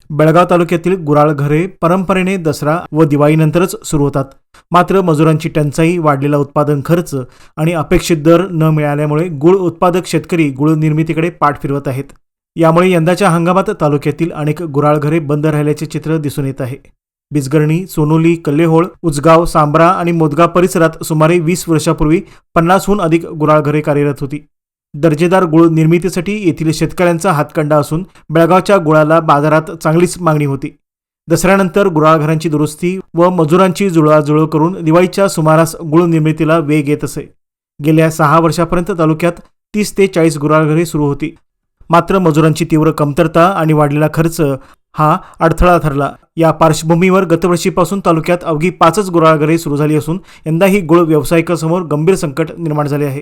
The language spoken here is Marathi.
बेळगाव तालुक्यातील गुराळ घरे परंपरेने दसरा व दिवाळीनंतरच सुरू होतात. मात्र मजुरांची टंचाई, वाढलेला उत्पादन खर्च आणि अपेक्षित दर न मिळाल्यामुळे गुळ उत्पादक शेतकरी गुळ निर्मितीकडे पाठ फिरवत आहेत. यामुळे यंदाच्या हंगामात तालुक्यातील अनेक गुराळ घरे बंद राहिल्याचे चित्र दिसून येत आहे. बिजगर्णी, सोनोली, कल्लेहोळ, उचगाव, सांब्रा आणि मोदगाव परिसरात सुमारे 20 वर्षापूर्वी 50हून अधिक गुराळ घरे कार्यरत होती. दर्जेदार गुळ निर्मितीसाठी येथील शेतकऱ्यांचा हातखंडा असून बेळगावच्या गुळाला बाजारात चांगलीच मागणी होती. दसऱ्यानंतर गुराळघरांची दुरुस्ती व मजुरांची जुळवाजुळव करून दिवाळीच्या सुमारास गुळ निर्मितीला वेग येत असे. गेल्या 6 वर्षापर्यंत तालुक्यात 30 ते 40 गुराळघरे सुरू होती. मात्र मजुरांची तीव्र कमतरता आणि वाढलेला खर्च हा अडथळा ठरला. या पार्श्वभूमीवर गतवर्षीपासून तालुक्यात अवघी 5च गुराळघरे सुरू झाली असून यंदाही गुळ व्यावसायिकांसमोर गंभीर संकट निर्माण झाले आहे.